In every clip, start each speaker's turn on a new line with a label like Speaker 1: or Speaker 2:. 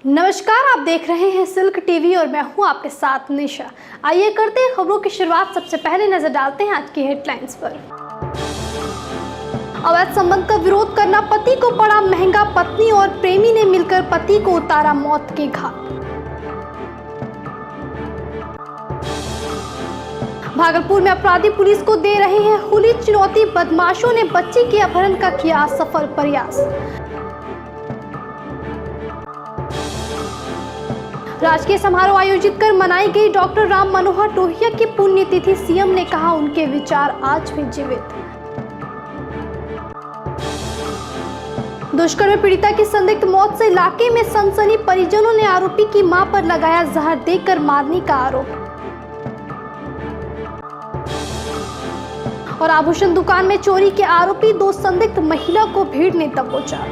Speaker 1: नमस्कार, आप देख रहे हैं सिल्क टीवी और मैं हूं आपके साथ निशा। आइए करते हैं खबरों की शुरुआत। सबसे पहले नजर डालते हैं आज की हेडलाइंस पर। अवैध संबंध का विरोध करना पति को पड़ा महंगा, पत्नी और प्रेमी ने मिलकर पति को उतारा मौत के घाट। भागलपुर में अपराधी पुलिस को दे रहे हैं खुली चुनौती, बदमाशों ने बच्ची के अपहरण का किया सफल प्रयास। राजकीय समारोह आयोजित कर मनाई गई डॉक्टर राम मनोहर लोहिया की पुण्यतिथि, सीएम ने कहा उनके विचार आज भी जीवित। दुष्कर्म पीड़िता की संदिग्ध मौत से इलाके में सनसनी, परिजनों ने आरोपी की मां पर लगाया जहर देकर मारने का आरोप। और आभूषण दुकान में चोरी के आरोपी 2 संदिग्ध महिला को भीड़ ने दबोचा।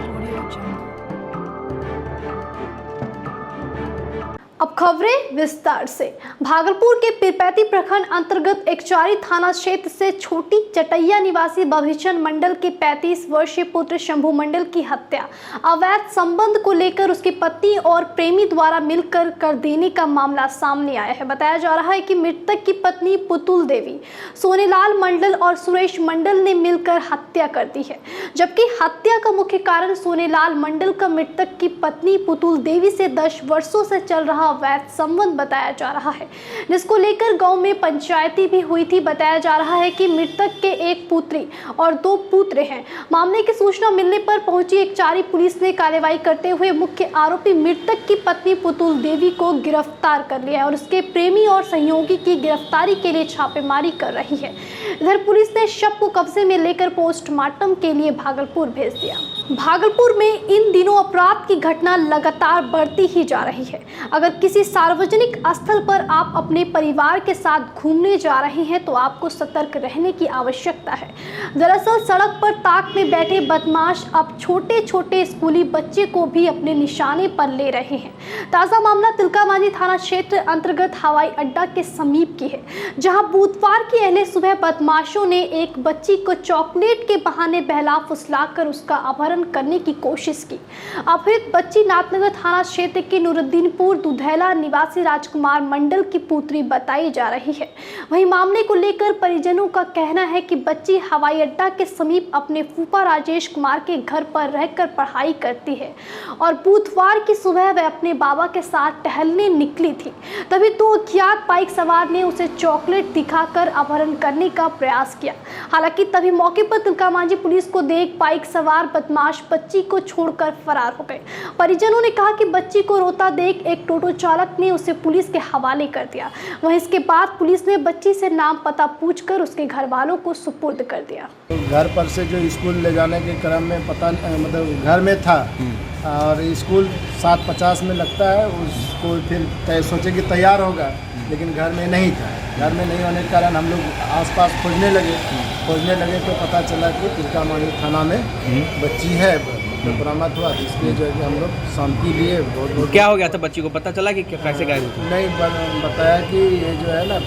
Speaker 1: अब खबरें विस्तार से। भागलपुर के पीरपैंती प्रखंड अंतर्गत एकचारी थाना क्षेत्र से छोटी चटैया निवासी भविचंद मंडल के 35 वर्षीय पुत्र शंभू मंडल की हत्या अवैध संबंध को लेकर उसकी पत्नी और प्रेमी द्वारा मिलकर कर देने का मामला सामने आया है। बताया जा रहा है कि मृतक की पत्नी पुतुल देवी सोनेलाल मंडल और सुरेश मंडल ने मिलकर हत्या कर दी है, जबकि हत्या का मुख्य कारण सोनेलाल मंडल का मृतक की पत्नी पुतुल देवी से 10 वर्षों से चल रहा अवैध संबंध बताया जा रहा है, जिसको लेकर गांव में पंचायती भी हुई थी। बताया जा रहा है कि मृतक के एक पुत्री और 2 पुत्र हैं। मामले की सूचना मिलने पर पहुंची एकचारी पुलिस ने कार्रवाई करते हुए मुख्य आरोपी मृतक की पत्नी पुतुल देवी को गिरफ्तार कर लिया और उसके प्रेमी और सहयोगी की गिरफ्तारी के लिए छापेमारी कर रही है। इधर पुलिस ने शव को कब्जे में लेकर पोस्टमार्टम के लिए भागलपुर भेज दिया। भागलपुर में इन दिनों अपराध की घटना लगातार बढ़ती ही जा रही है। अगर किसी सार्वजनिक स्थल पर आप अपने परिवार के साथ घूमने जा रहे हैं तो आपको सतर्क रहने की आवश्यकता है। दरअसल सड़क पर ताक में बैठे बदमाश अब छोटे छोटे स्कूली बच्चे को भी अपने निशाने पर ले रहे हैं। ताज़ा मामला तिलकामांझी थाना क्षेत्र अंतर्गत हवाई अड्डा के समीप की है, जहां बुधवार की अहले सुबह बदमाशों ने एक बच्ची को चॉकलेट के बहाने बहला फुसलाकर उसका अपहरण करने की कोशिश की। अपहृत बच्ची नाथनगर थाना क्षेत्र के नूरुद्दीनपुर दुधैला निवासी राजकुमार मंडल की पुत्री बताई जा रही है। वहीं मामले को लेकर परिजनों का कहना है कि बच्ची हवाई अड्डा के समीप अपने फूफा राजेश कुमार के घर पर रहकर पढ़ाई करती है और बुधवार की सुबह वह अपने बाबा के साथ टहलने निकली थी। तभी 2 अज्ञात बाइक सवार ने उसे चॉकलेट दिखाकर अपहरण करने का प्रयास किया। हालांकि तभी मौके पर तिलकामांझी पुलिस को देख बाइक सवार बदमाश बच्ची को छोड़कर फरार हो गए। परिजनों ने कहा कि बच्ची को रोता देख एक टोटो चालक ने उसे पुलिस के हवाले कर दिया। वहीं इसके बाद पुलिस ने बच्ची से नाम पता पूछकर उसके घर वालों को सुपुर्द कर दिया।
Speaker 2: घर पर से जो स्कूल ले जाने के क्रम में पता मतलब घर में था और स्कूल 7:50 में लगता है। उसको फिर सोचे कि तैयार होगा, लेकिन घर में नहीं था। घर में नहीं होने के कारण हम लोग आसपास खोजने लगे तो पता चला कि तिलकामांझी थाना में बच्ची है तो बरामद हुआ। इसलिए जो है कि हम लोग शांति लिए। बहुत
Speaker 3: क्या हो गया था बच्ची को, पता चला कि कैसे गायब हुई?
Speaker 2: नहीं बताया कि ये जो है ना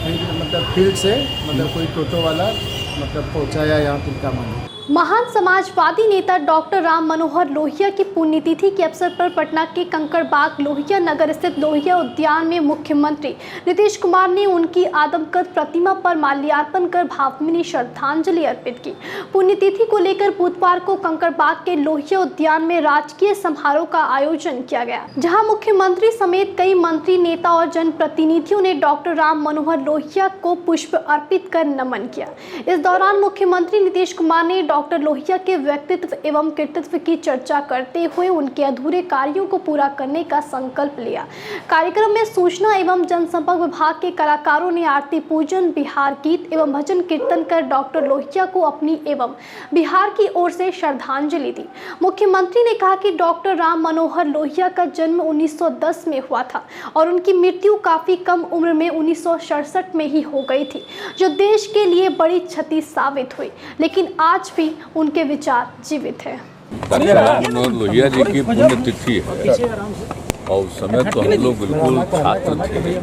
Speaker 2: फील्ड से कोई टोटो वाला पहुंचाया यहाँ तिलकामांझी।
Speaker 1: महान समाजवादी नेता डॉक्टर राम मनोहर लोहिया की पुण्यतिथि के अवसर पर पटना के कंकड़बाग लोहिया नगर स्थित लोहिया उद्यान में मुख्यमंत्री नीतीश कुमार ने उनकी आदमकद प्रतिमा पर माल्यार्पण कर भावभीनी श्रद्धांजलि अर्पित की। पुण्यतिथि को लेकर बुधवार को कंकड़बाग के लोहिया उद्यान में राजकीय समारोह का आयोजन किया गया, जहां मुख्यमंत्री समेत कई मंत्री, नेता और जनप्रतिनिधियों ने डॉक्टर राम मनोहर लोहिया को पुष्प अर्पित कर नमन किया। इस दौरान मुख्यमंत्री नीतीश कुमार ने डॉक्टर लोहिया के व्यक्तित्व एवं कृतित्व की चर्चा करते हुए उनके अधूरे कार्यों को पूरा करने का संकल्प लिया। कार्यक्रम में सूचना एवं जनसंपर्क विभाग के कलाकारों ने आरती पूजन, बिहार गीत एवं भजन कीर्तन कर डॉक्टर लोहिया को अपनी एवं बिहार की ओर से श्रद्धांजलि दी। मुख्यमंत्री ने कहा कि डॉक्टर राम मनोहर लोहिया का जन्म 1910 में हुआ था और उनकी मृत्यु काफी कम उम्र में 1967 में ही हो गई थी, जो देश के लिए बड़ी क्षति साबित हुई, लेकिन आज भी उनके विचार जीवित है।
Speaker 4: लोहिया जी की पुण्यतिथि है और उस समय तो हम लोग बिल्कुल छात्र थे,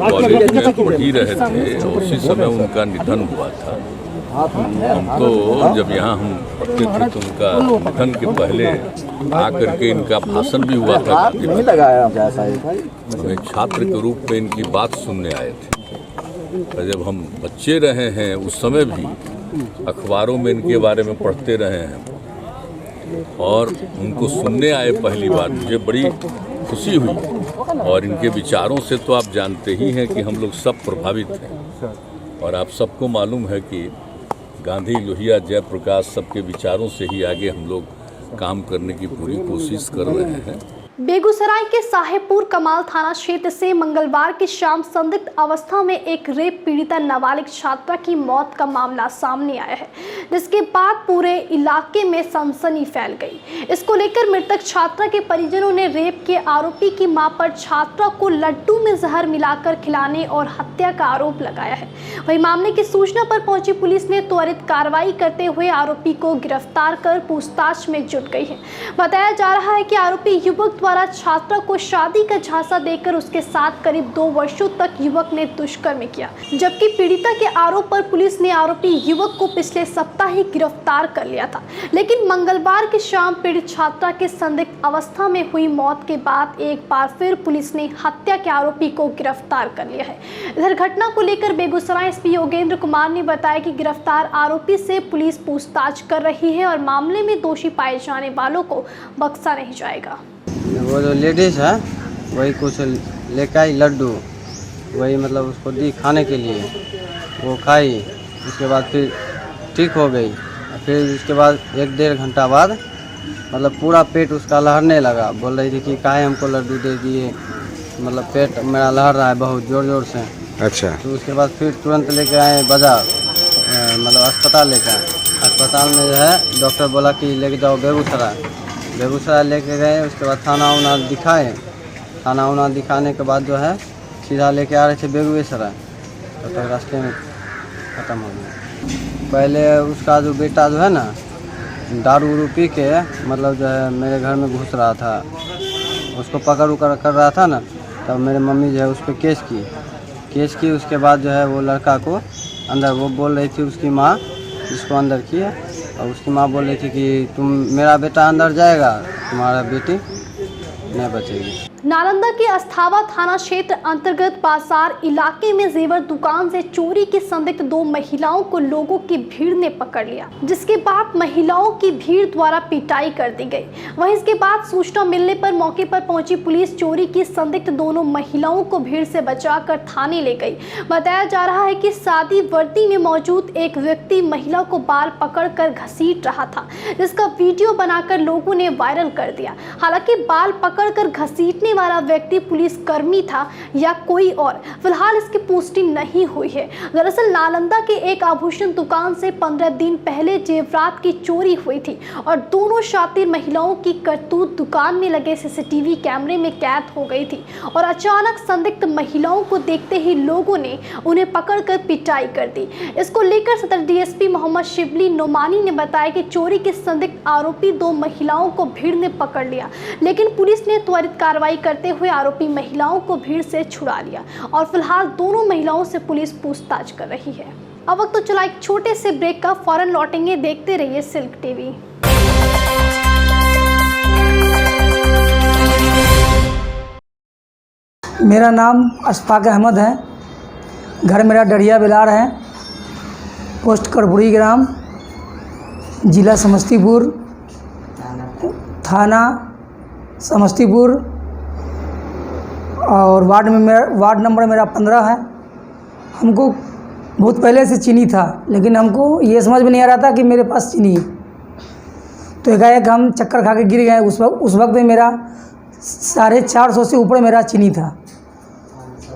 Speaker 4: कॉलेज में पढ़ ही रहे थे। उसी समय उनका निधन हुआ था हम तो जब यहाँ हम पढ़ते थे तो उनका निधन के पहले आकर के इनका भाषण भी हुआ था। हमें छात्र के रूप में इनकी बात सुनने आए थे। और जब हम बच्चे रहे हैं उस समय भी अखबारों में इनके बारे में पढ़ते रहे हैं और उनको सुनने आए पहली बार, मुझे बड़ी खुशी हुई। और इनके विचारों से तो आप जानते ही हैं कि हम लोग सब प्रभावित हैं। और आप सबको मालूम है कि गांधी, लोहिया, जयप्रकाश सबके विचारों से ही आगे हम लोग काम करने की पूरी कोशिश कर रहे हैं।
Speaker 1: बेगूसराय के साहेबपुर कमाल थाना क्षेत्र से मंगलवार की शाम संदिग्ध अवस्था में एक रेप पीड़िता नाबालिग छात्रा की मौत का मामला सामने आया है, जिसके बाद पूरे इलाके में सनसनी फैल गई। इसको लेकर मृतक छात्रा के परिजनों ने रेप के आरोपी की मां पर छात्रा को लड्डू में जहर मिलाकर खिलाने और हत्या का आरोप लगाया है। वहीं मामले की सूचना पर पहुंची पुलिस ने त्वरित कार्रवाई करते हुए आरोपी को गिरफ्तार कर पूछताछ में जुट गई है। बताया जा रहा है कि आरोपी युवक द्वारा छात्रा को शादी का झांसा देकर उसके साथ करीब 2 वर्षों तक युवक ने दुष्कर्म किया, जबकि पीड़िता के आरोप पर पुलिस ने आरोपी युवक को पिछले सप्ताह ही गिरफ्तार कर लिया था। लेकिन मंगलवार की शाम पीड़ित छात्रा के संदिग्ध अवस्था में हुई मौत के बाद एक बार फिर पुलिस ने हत्या के आरोपी को गिरफ्तार कर लिया है। इधर घटना को लेकर बेगूसराय एसपी योगेंद्र कुमार ने बताया कि गिरफ्तार आरोपी से पुलिस पूछताछ कर रही है और मामले में दोषी पाए जाने वालों को बख्शा नहीं जाएगा।
Speaker 5: वो जो लेडीज़ है वही कुछ लेकर आई लड्डू, वही मतलब उसको दी खाने के लिए, वो खाई। उसके बाद फिर ठीक हो गई। फिर उसके बाद 1-1.5 घंटा बाद मतलब पूरा पेट उसका लहरने लगा। बोल रही थी कि काहे हमको लड्डू दे दिए, मतलब पेट मेरा लहर रहा है बहुत ज़ोर ज़ोर से। अच्छा। तो उसके बाद फिर तुरंत लेके आए बाजार, मतलब अस्पताल लेकर आए। अस्पताल में जो है डॉक्टर बोला कि लेके जाओ बेगूसराय लेके गए। उसके बाद थाना उना दिखाए। थाना उना दिखाने के बाद जो है सीधा लेके आ रहे थे बेगूसराय, तो तक रास्ते में ख़त्म हो गया। पहले उसका जो बेटा जो है ना दारू उरू पी के मतलब जो है मेरे घर में घुस रहा था, उसको पकड़ उकड़ कर रहा था ना, तब मेरे मम्मी जो है उस पर केस की। उसके बाद जो है वो लड़का को अंदर, वो बोल रही थी उसकी माँ जिसको अंदर किया, और उसकी माँ बोल रही थी कि तुम मेरा बेटा अंदर जाएगा, तुम्हारा बेटी नहीं बचेगी।
Speaker 1: नालंदा के अस्थावा थाना क्षेत्र अंतर्गत बाजार इलाके में जेवर दुकान से चोरी की संदिग्ध 2 महिलाओं को लोगों की भीड़ ने पकड़ लिया, जिसके बाद महिलाओं की भीड़ द्वारा पिटाई कर दी गई। वहीं इसके बाद सूचना मिलने पर मौके पर पहुंची पुलिस चोरी की संदिग्ध दोनों महिलाओं को भीड़ से बचाकर थाने ले गई। बताया जा रहा है कि शादी वर्दी में मौजूद एक व्यक्ति महिला को बाल पकड़कर घसीट रहा था, जिसका वीडियो बनाकर लोगों ने वायरल कर दिया। हालांकि बाल पकड़कर घसीटने वाला व्यक्ति पुलिस कर्मी था या कोई और, फिलहाल इसकी पुष्टि नहीं हुई है। दरअसल नालंदा के एक आभूषण दुकान से 15 दिन पहले जेवरात की चोरी हुई थी और दोनों शातिर महिलाओं की करतूत दुकान में लगे सीसीटीवी कैमरे में कैद हो गई थी और अचानक संदिग्ध महिलाओं को देखते ही लोगों ने उन्हें पकड़कर पिटाई कर दी। इसको लेकर सदर डीएसपी मोहम्मद शिबली नोमानी ने बताया कि चोरी के संदिग्ध आरोपी 2 महिलाओं को भीड़ ने पकड़ लिया, लेकिन पुलिस ने त्वरित कार्रवाई करते हुए आरोपी महिलाओं को भीड़ से छुड़ा लिया और फिलहाल दोनों महिलाओं से पुलिस पूछताछ कर रही है। अब वक्त तो चला एक छोटे से ब्रेक का, फौरन लौटेंगे। देखते रहिए सिल्क टीवी।
Speaker 6: मेरा नाम अशफाक अहमद है। घर मेरा डरिया बिलार है, पोस्ट करपुरी ग्राम, जिला समस्तीपुर, थाना समस्तीपुर, और वार्ड नंबर मेरा 15 है। हमको बहुत पहले से चीनी था, लेकिन हमको ये समझ में नहीं आ रहा था कि मेरे पास चीनी है। तो एकाएक हम चक्कर खा के गिर गए। उस वक्त में मेरा 450 से ऊपर मेरा चीनी था।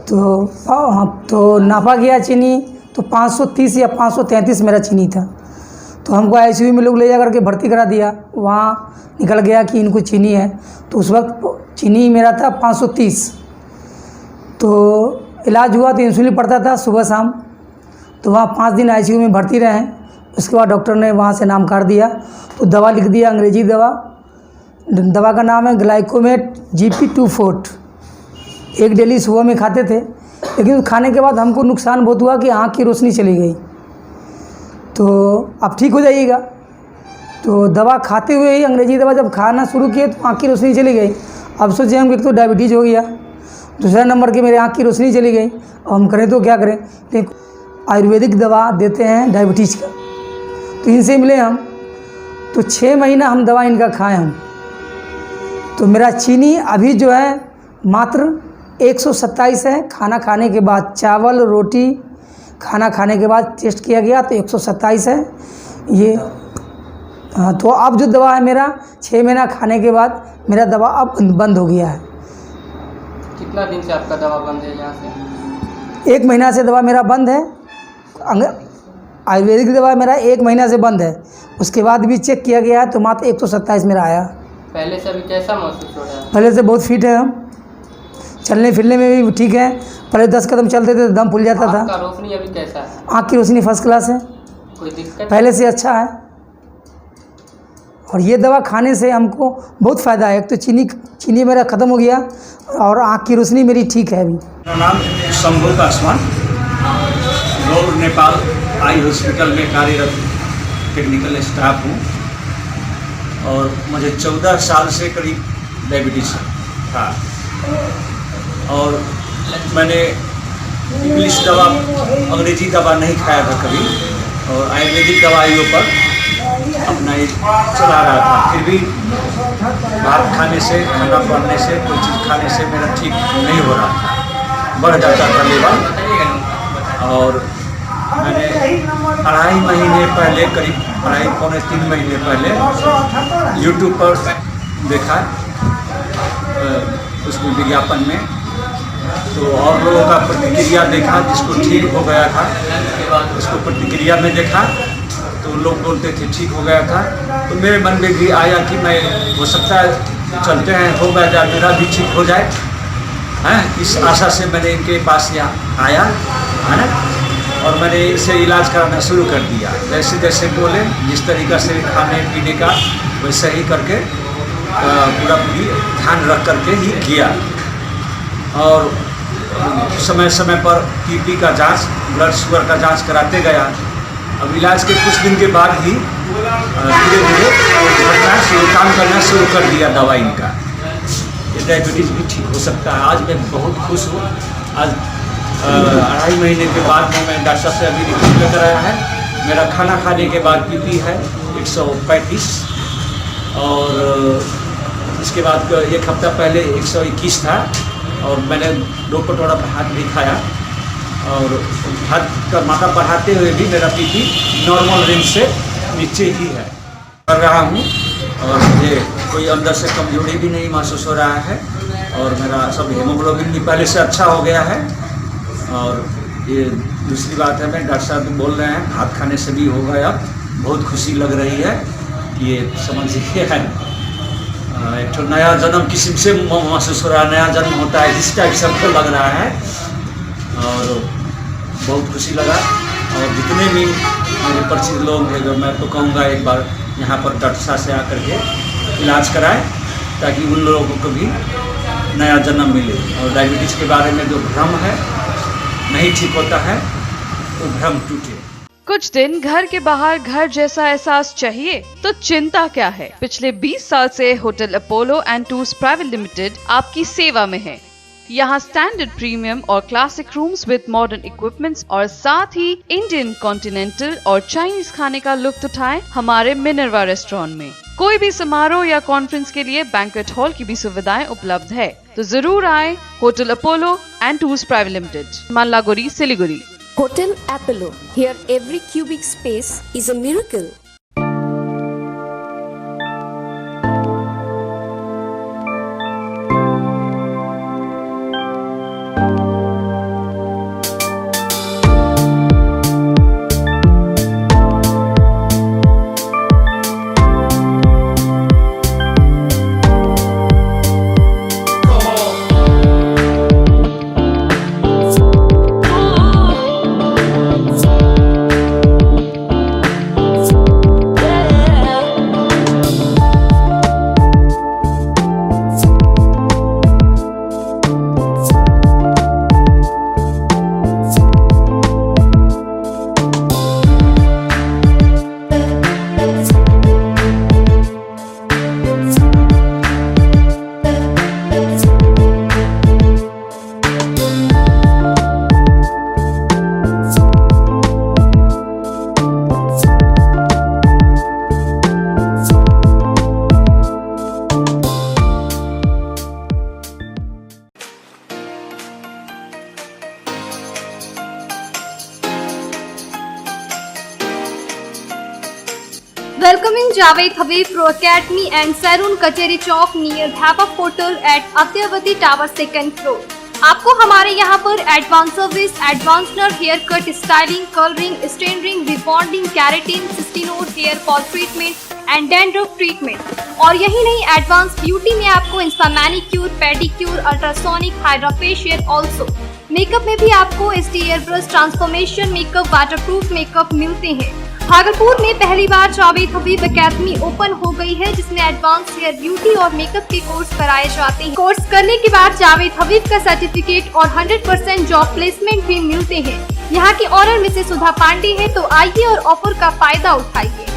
Speaker 6: तो नापा गया चीनी, तो 530 या 533 मेरा चीनी था। तो हमको आईसीयू में लोग ले जा करके भर्ती करा दिया। वहाँ निकल गया कि इनको चीनी है। तो उस वक्त चीनी मेरा था 530। तो इलाज हुआ तो इंसुलिन पड़ता था सुबह शाम। तो वहाँ 5 दिन आईसीयू में भर्ती रहे। उसके बाद डॉक्टर ने वहाँ से नाम काट दिया, तो दवा लिख दिया, अंग्रेजी दवा का नाम है ग्लाइकोमेट GP2 एक डेली सुबह में खाते थे। लेकिन खाने के बाद हमको नुकसान बहुत हुआ कि आँख की रोशनी चली गई। तो आप ठीक हो जाइएगा। तो दवा खाते हुए ही अंग्रेजी दवा जब खाना शुरू किए तो आँख की रोशनी चली गई। अब सोचे हम एक तो डायबिटीज़ हो गया, दूसरा नंबर के मेरे आँख की रोशनी चली गई। अब हम करें तो क्या करें, लेकिन आयुर्वेदिक दवा देते हैं डायबिटीज़ का, तो इनसे मिले हम। तो 6 महीना हम दवा इनका खाए हम। तो मेरा चीनी अभी जो है मात्र 127 है। खाना खाने के बाद चावल रोटी खाना खाने के बाद टेस्ट किया गया तो 127 है ये। हाँ, तो अब जो दवा है मेरा 6 महीना खाने के बाद मेरा दवा अब बंद हो गया है।
Speaker 5: कितना दिन से आपका दवा बंद है यहाँ से?
Speaker 6: 1 महीना से दवा मेरा बंद है। आयुर्वेदिक दवा मेरा 1 महीना से बंद है। उसके बाद भी चेक किया गया है तो मात्र 127 मेरा आया।
Speaker 5: पहले से अभी कैसा महसूस हो रहा है?
Speaker 6: पहले से बहुत फिट है हम, चलने फिरने में भी ठीक है। पहले 10 कदम चलते थे तो दम फूल जाता था।
Speaker 5: आपका रोशनी अभी कैसा है?
Speaker 6: आँख की रोशनी फर्स्ट क्लास है,
Speaker 5: कोई दिक्कत?
Speaker 6: पहले से अच्छा है। और ये दवा खाने से हमको बहुत फ़ायदा है। एक तो चीनी मेरा ख़त्म हो गया और आँख की रोशनी मेरी ठीक है अभी।
Speaker 7: मेरा नाम शंभू पासवान, गौर नेपाल आई हॉस्पिटल में कार्यरत टेक्निकल स्टाफ हूँ और मुझे 14 साल से करीब डायबिटीज़ था और मैंने इंग्लिश दवा अंग्रेजी दवा नहीं खाया था कभी और आयुर्वेदिक दवाइयों पर अपना ये चला रहा था। फिर भी भात खाने से, खाना पड़ने से, कोई चीज़ खाने से मेरा ठीक नहीं हो रहा था, बढ़ जाता था लेवल। और मैंने 2.5 महीने पहले, करीब 2.5-3 महीने पहले यूट्यूब पर देखा उसमें विज्ञापन में, तो और लोगों का प्रतिक्रिया देखा जिसको ठीक हो गया था, उसको प्रतिक्रिया में देखा तो लोग बोलते थे ठीक हो गया था। तो मेरे मन में भी आया कि मैं हो सकता है चलते हैं, हो गया मेरा भी ठीक हो जाए हैं। इस आशा से मैंने इनके पास यहाँ आया है ना, और मैंने इसे इलाज कराना शुरू कर दिया। जैसे जैसे बोले, जिस तरीक़ा से खाने पीने का वैसे ही करके पूरी ध्यान रख करके ही किया। और समय समय पर टीबी का जांच, ब्लड शुगर का जांच कराते गया। अब इलाज के कुछ दिन के बाद ही धीरे धीरे काम करना शुरू कर दिया दवाई इनका। ये डायबिटीज़ भी ठीक हो सकता है। आज मैं बहुत खुश हूँ। आज 2.5 महीने के बाद में मैं डॉक्टर से अभी रिपोर्ट लेकर आया है। मेरा खाना खाने के बाद बीपी है 135 और इसके बाद 1 हफ्ता पहले 121 था और मैंने 2 कटोरा भात भी खाया और भात का मात्रा बढ़ाते हुए भी मेरा बीपी नॉर्मल रेंज से नीचे ही है। कर रहा हूँ और मुझे कोई अंदर से कमजोरी भी नहीं महसूस हो रहा है और मेरा सब हीमोग्लोबिन भी पहले से अच्छा हो गया है। और ये दूसरी बात है, मैं डॉक्टर साहब बोल रहे हैं भात खाने से भी हो गया। बहुत खुशी लग रही है कि ये समझिए है एक तो नया जन्म किस्म से महसूस हो रहा है, नया जन्म होता है इस टाइप से हमको लग रहा है और बहुत खुशी लगा। और जितने भी मेरे परिचित लोग हैं, जो मैं तो कहूँगा एक बार यहाँ पर डॉक्टर साहब से आकर के इलाज कराएं ताकि उन लोगों को भी नया जन्म मिले। और डायबिटीज़ के बारे में जो भ्रम है नहीं ठीक होता है तो भ्रम टूटे।
Speaker 8: कुछ दिन घर के बाहर घर जैसा एहसास चाहिए तो चिंता क्या है। पिछले 20 साल से hotel Apollo and tours private limited आपकी सेवा में है। यहाँ स्टैंडर्ड, प्रीमियम और classic rooms with modern equipments और साथ ही इंडियन, कॉन्टिनेंटल और चाइनीज खाने का लुत्फ उठाएं हमारे मिनर्वा रेस्टोरेंट में। कोई भी समारोह या कॉन्फ्रेंस के लिए बैंक्वेट हॉल की भी सुविधाएं उपलब्ध है, तो जरूर आए hotel Apollo and tours private limited, Mallaguri, Siliguri.
Speaker 9: Hotel Apollo. Here every cubic space is a miracle.
Speaker 1: Welcoming Javed Habib Pro Academy and Sarun Kacheri Chowk near Dhapa Hotel at Atyavati Tower 2nd floor. आपको हमारे यहाँ पर advance service, advance नर hair cut, styling, colouring, स्टेनरिंग, rebonding, keratin, सिस्टीनोड, hair fall treatment and dandruff treatment. और यही नहीं, एडवांस ब्यूटी में आपको insta manicure, pedicure, ultrasonic, hydra also. Makeup में भी आपको SD hair brush, transformation makeup, waterproof makeup मिलते हैं। भागलपुर में पहली बार जावेद हबीब एकेडमी ओपन हो गई है, जिसमें एडवांस हेयर ब्यूटी और मेकअप के कोर्स कराए जाते हैं। कोर्स करने के बाद जावेद हबीब का सर्टिफिकेट और 100% जॉब प्लेसमेंट भी मिलते हैं। यहाँ की ऑनर मिसेस सुधा पांडे है, तो आइए और ऑफर का फायदा उठाइए।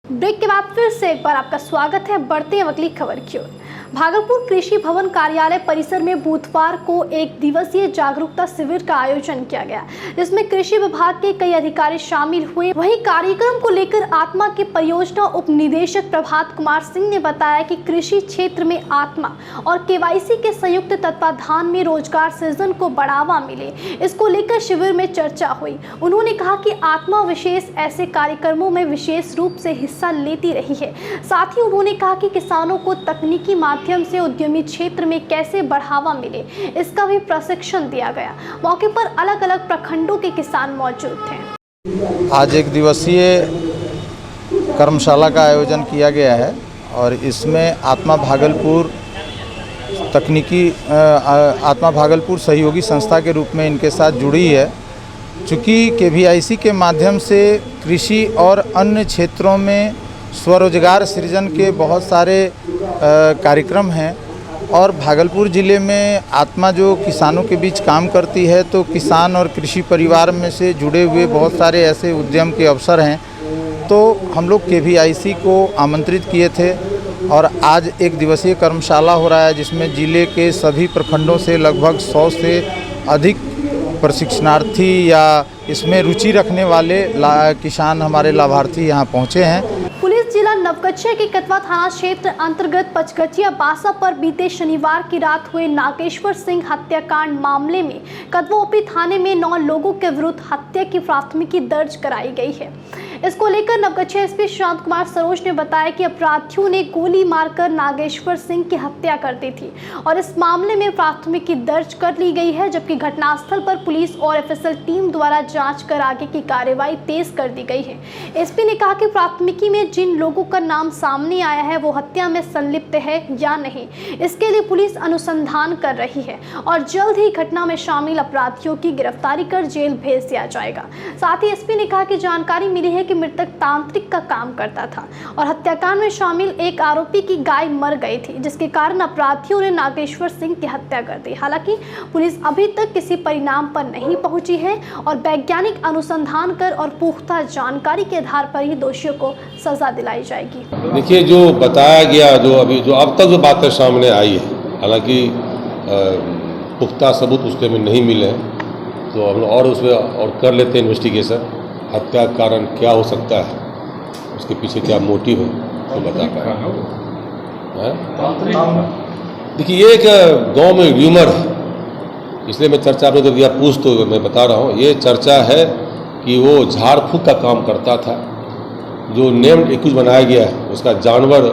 Speaker 1: ब्रेक के बाद फिर से एक बार आपका स्वागत है। बढ़ते हैं अगली खबर की ओर। भागलपुर कृषि भवन कार्यालय परिसर में बुधवार को एक दिवसीय जागरूकता शिविर का आयोजन किया गया, जिसमें कृषि विभाग के कई अधिकारी शामिल हुए। वहीं कार्यक्रम को लेकर आत्मा के परियोजना उप निदेशक प्रभात कुमार सिंह ने बताया कि कृषि क्षेत्र में आत्मा और KYC के संयुक्त तत्वाधान में रोजगार सृजन को बढ़ावा मिले, इसको लेकर शिविर में चर्चा हुई। उन्होंने कहा कि आत्मा विशेष ऐसे कार्यक्रमों में विशेष रूप से हिस्सा लेती रही है। साथ ही उन्होंने कहा कि किसानों को तकनीकी माध्यम से उद्यमी क्षेत्र में कैसे बढ़ावा मिले, इसका भी प्रशिक्षण दिया गया। मौके पर अलग अलग प्रखंडों के किसान मौजूद थे।
Speaker 10: आज एक दिवसीय कर्मशाला का आयोजन किया गया है और इसमें आत्मा भागलपुर सहयोगी संस्था के रूप में इनके साथ जुड़ी है। चूँकि KVIC के माध्यम से कृषि और अन्य क्षेत्रों में स्वरोजगार सृजन के बहुत सारे कार्यक्रम हैं और भागलपुर ज़िले में आत्मा जो किसानों के बीच काम करती है, तो किसान और कृषि परिवार में से जुड़े हुए बहुत सारे ऐसे उद्यम के अवसर हैं। तो हम लोग KVIC को आमंत्रित किए थे और आज एक दिवसीय कर्मशाला हो रहा है, जिसमें ज़िले के सभी प्रखंडों से लगभग 100 से अधिक प्रशिक्षणार्थी या इसमें रुचि रखने वाले किसान हमारे लाभार्थी यहाँ पहुँचे हैं।
Speaker 1: पुलिस जिला नवगछिया के कतवा थाना क्षेत्र अंतर्गत पचगछिया बासा पर बीते शनिवार की रात हुए नागेश्वर सिंह हत्याकांड मामले में कतवा ओपी थाने में 9 लोगों के विरुद्ध हत्या की प्राथमिकी दर्ज कराई गई है। इसको लेकर नवगछिया SP शांत कुमार सरोज ने बताया कि अपराधियों ने गोली मारकर नागेश्वर सिंह की हत्या कर दी थी और इस मामले में प्राथमिकी दर्ज कर ली गई है, जबकि घटनास्थल पर पुलिस और FSL टीम द्वारा जांच कर आगे की कार्रवाई तेज कर दी गई है। SP ने कहा कि प्राथमिकी में जिन लोगों का नाम सामने आया है वो हत्या में संलिप्त है या नहीं, इसके लिए पुलिस अनुसंधान कर रही है और जल्द ही घटना में शामिल अपराधियों की गिरफ्तारी कर जेल भेज दिया जाएगा। साथ ही SP ने कहा कि जानकारी मिली है कि मृतक तांत्रिक का काम करता था और हत्याकांड में शामिल एक आरोपी की गाय मर गई थी, जिसके कारण अपराधियों ने नागेश्वर सिंह की हत्या कर दी। हालांकि पुलिस अभी तक किसी परिणाम पर नहीं पहुंची है और वैज्ञानिक अनुसंधान कर और पुख्ता जानकारी के आधार पर ही दोषियों को सजा दिलाई जाएगी।
Speaker 11: देखिए, जो बताया गया, जो अब तक जो बातें सामने आई है, हालांकि पुख्ता सबूत उसके में नहीं मिले हैं, तो हम और उसमें और कर लेते हैं इन्वेस्टिगेशन। हत्या का कारण क्या हो सकता है, उसके पीछे क्या मोटिव है, तो बता पाएंगे। देखिए, ये एक गांव में र्यूमर है, इसलिए मैं चर्चा आपने तो दिया पूछ, तो मैं बता रहा हूँ। ये चर्चा है कि वो झाड़ फूक का काम करता था। जो नेम्ड एक्यूज बनाया गया है, उसका जानवर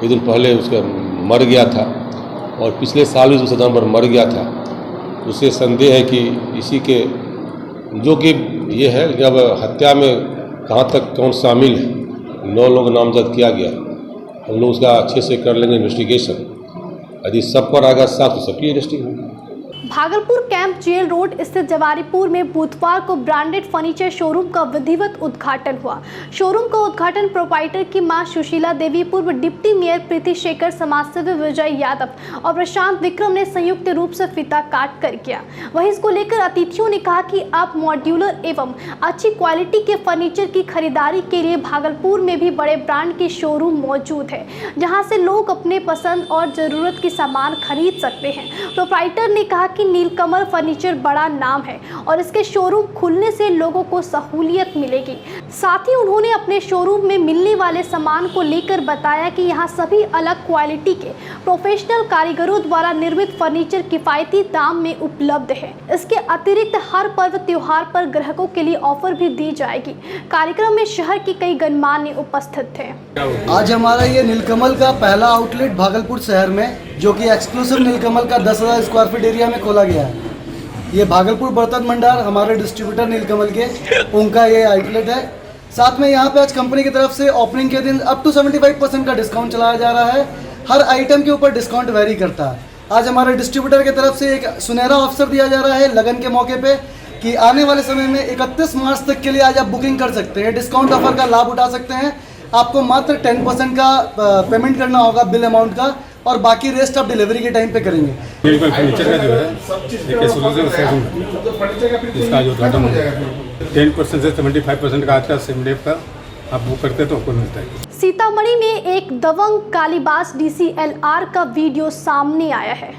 Speaker 11: एक दिन पहले उसका मर गया था और पिछले साल भी उसका जानवर मर गया था। उससे संदेह है कि इसी के जो कि ये है कि अब हत्या में कहाँ तक कौन शामिल है, 9 लोग नामजद किया गया। हम लोग उसका अच्छे से कर लेंगे इन्वेस्टिगेशन। यदि सब पर आएगा साथ, तो सबकी अरेस्टिंग होगी।
Speaker 1: भागलपुर कैंप जेल रोड स्थित जवारीपुर में बुधवार को ब्रांडेड फर्नीचर शोरूम का विधिवत उद्घाटन हुआ। शोरूम का उद्घाटन प्रोप्राइटर की मां सुशीला देवी, पूर्व डिप्टी मेयर प्रीति शेखर, समाजसेवी विजय यादव और प्रशांत विक्रम ने संयुक्त रूप से फीता काट कर किया। वहीं इसको लेकर अतिथियों ने कहा कि अब मॉड्यूलर एवं अच्छी क्वालिटी के फर्नीचर की खरीदारी के लिए भागलपुर में भी बड़े ब्रांड के शोरूम मौजूद है, जहाँ से लोग अपने पसंद और जरूरत की सामान खरीद सकते हैं। प्रोप्राइटर ने कहा कि नीलकमल फर्नीचर बड़ा नाम है और इसके शोरूम खुलने से लोगों को सहूलियत मिलेगी। साथ ही उन्होंने अपने शोरूम में मिलने वाले सामान को लेकर बताया कि यहाँ सभी अलग क्वालिटी के प्रोफेशनल कारीगरों द्वारा निर्मित फर्नीचर किफायती दाम में उपलब्ध है। इसके अतिरिक्त हर पर्व त्योहार पर ग्राहकों के लिए ऑफर भी दी जाएगी। कार्यक्रम में शहर के कई गणमान्य उपस्थित थे।
Speaker 12: आज हमारा ये नीलकमल का पहला आउटलेट भागलपुर शहर में, जो कि एक्सक्लूसिव नीलकमल का 10,000 स्क्वायर फीट एरिया में खोला गया है। ये भागलपुर बर्तन भंडार हमारे डिस्ट्रीब्यूटर नीलकमल के, उनका ये आउटलेट है। साथ में यहाँ पे आज कंपनी की तरफ से ओपनिंग के दिन अप टू 75% का डिस्काउंट चलाया जा रहा है। हर आइटम के ऊपर डिस्काउंट वेरी करता है। आज हमारे डिस्ट्रीब्यूटर की तरफ से एक सुनहरा अवसर दिया जा रहा है लगन के मौके पे, कि आने वाले समय में 31 मार्च तक के लिए आज आप बुकिंग कर सकते हैं, डिस्काउंट ऑफर का लाभ उठा सकते हैं। आपको मात्र 10% का पेमेंट करना होगा बिल अमाउंट का, और बाकी रेस्ट आप डिलीवरी के टाइम पे करेंगे।
Speaker 13: फर्नीचर का जो है एक एक्सक्लूसिव शोरूम है, इसका जो उद्घाटन हो जाएगा 10% से 75% का आज का सिम डेप का आप बुक करते हैं तो आपको मिलता है।
Speaker 1: सीतामढ़ी में एक दबंग गालीबाज DCLR का वीडियो सामने आया है,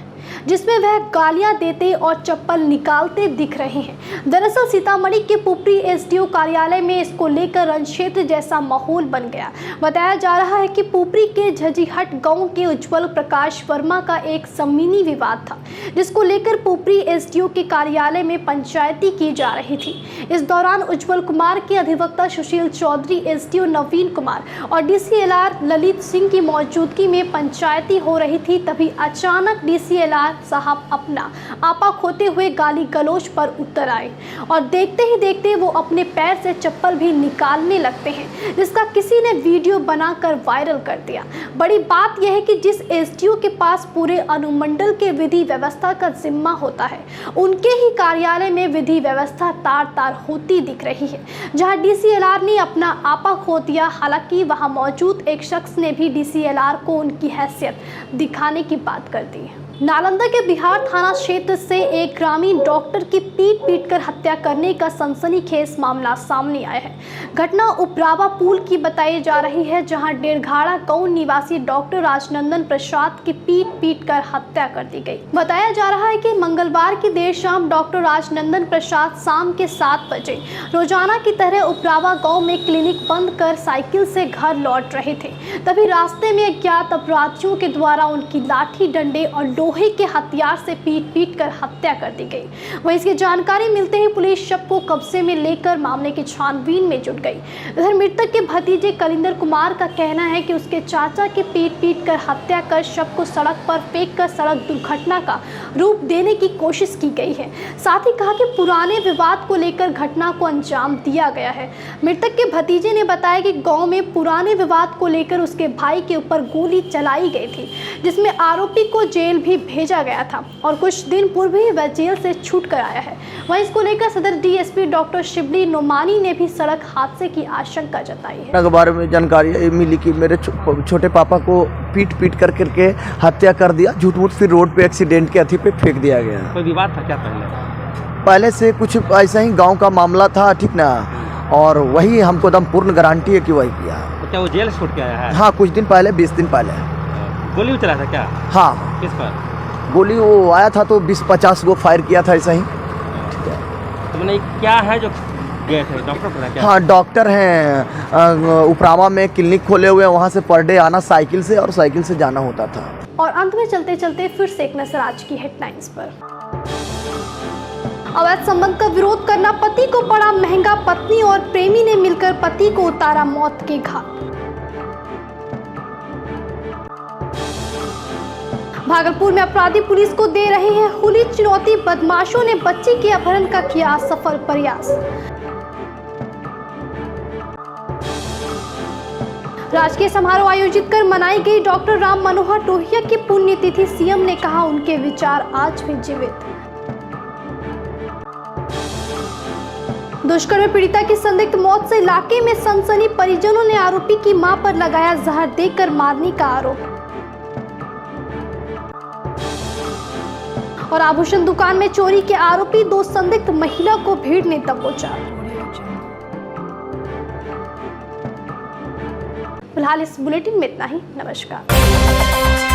Speaker 1: जिसमें वह गालियां देते और चप्पल निकालते दिख रहे हैं। दरअसल सीतामढ़ी के पुपरी SDO कार्यालय में इसको लेकर रणक्षेत्र जैसा माहौल बन गया। बताया जा रहा है कि पुपरी के झजीहट गांव के उज्जवल प्रकाश वर्मा का एक जमीनी विवाद था, जिसको लेकर पुपरी SDO के कार्यालय में पंचायती की जा रही थी। इस दौरान उज्जवल कुमार के अधिवक्ता सुशील चौधरी, SDO नवीन कुमार और DCLR ललित सिंह की मौजूदगी में पंचायती हो रही थी। तभी अचानक DCLR साहब अपना आपा खोते हुए गाली गलौज पर उतर आए और देखते ही देखते वो अपने पैर से चप्पल भी निकालने लगते हैं, जिसका किसी ने वीडियो बनाकर वायरल कर दिया। बड़ी बात यह है कि जिस SDO के पास पूरे अनुमंडल के विधि व्यवस्था का जिम्मा होता है, उनके ही कार्यालय में विधि व्यवस्था तार तार होती दिख रही है, जहां DCLR ने अपना आपा खो दिया। हालांकि वहां मौजूद एक शख्स ने भी DCLR को उनकी हैसियत दिखाने की बात कर दी है। नालंदा के बिहार थाना क्षेत्र से एक ग्रामीण डॉक्टर की पीट कर हत्या करने का सनसनीखेज मामला सामने आया है। घटना उपरावा पुल की बताई जा रही है, जहां डेढ़घाड़ा गांव निवासी डॉक्टर राजनंदन प्रसाद की पीट कर हत्या कर दी गई। बताया जा रहा है कि मंगलवार की देर शाम डॉक्टर राजनंदन प्रसाद शाम के 7 बजे रोजाना की तरह उपरावा गाँव में क्लिनिक बंद कर साइकिल से घर लौट रहे थे। तभी रास्ते में अज्ञात अपराधियों के द्वारा उनकी लाठी, डंडे और लोहे के हथियार से पीट कर हत्या कर दी गई। वहीं इसकी जानकारी मिलते ही पुलिस शव को कब्जे में लेकर मामले की छानबीन में जुट गई। इधर मृतक के भतीजे कलिंदर कुमार का कहना है कि उसके चाचा के पीट कर हत्या कर शव को सड़क पर फेंक कर सड़क दुर्घटना का रूप देने की कोशिश की गई है। साथ ही कहा कि पुराने विवाद को लेकर घटना को अंजाम दिया गया है। मृतक के भतीजे ने बताया कि गाँव में पुराने विवाद को लेकर उसके भाई के ऊपर गोली चलाई गई थी, जिसमें आरोपी को जेल भी भेजा गया था और कुछ दिन पूर्व ही वह जेल से छूट कर आया है। वहीं इसको लेकर सदर DSP डॉक्टर शिबली नोमानी ने भी सड़क हादसे की आशंका जताई है।
Speaker 14: के बारे में जानकारी मिली कि मेरे छोटे पापा को पीट करके हत्या कर दिया, झूठ मूठ, फिर रोड पे एक्सीडेंट के अथी पे फेंक दिया गया।
Speaker 3: कोई विवाद था क्या
Speaker 14: पहले से कुछ ऐसा ही गाँव का मामला था, ठीक ना, और वही हमको एकदम पूर्ण गारंटी है कि वही किया।
Speaker 3: तो क्या वो जेल से छूट के आया है?
Speaker 14: हाँ, कुछ दिन पहले, 20 दिन पहले।
Speaker 3: गोली चला था क्या?
Speaker 14: हाँ।
Speaker 3: किस पर?
Speaker 14: गोली वो आया था तो 20-50 गो फायर किया था ऐसा ही।
Speaker 3: तो मैंने क्या है जो गए थे डॉक्टर पता क्या?
Speaker 14: हाँ, डॉक्टर हैं, उपरावा में क्लिनिक खोले हुए हैं, वहाँ से पर डे आना साइकिल से और साइकिल से जाना होता था।
Speaker 1: और अंत में चलते चलते फिर से एक नजर आज की हेडलाइंस पर। अवैध संबंध का विरोध करना पति को पड़ा महंगा, पत्नी और प्रेमी ने मिलकर पति को उतारा मौत के घाट। भागलपुर में अपराधी पुलिस को दे रहे हैं खुली चुनौती, बदमाशों ने बच्ची के अपहरण का किया सफल प्रयास। राजकीय समारोह आयोजित कर मनाई गई डॉक्टर राम मनोहर लोहिया की पुण्यतिथि, CM ने कहा उनके विचार आज भी जीवित। दुष्कर्म पीड़िता की संदिग्ध मौत से इलाके में सनसनी। परिजनों ने आरोपी की मां पर लगाया जहर देकर मारने का आरोप। और आभूषण दुकान में चोरी के आरोपी 2 संदिग्ध महिला को भीड़ ने दबोचा। फिलहाल इस बुलेटिन में इतना ही। नमस्कार।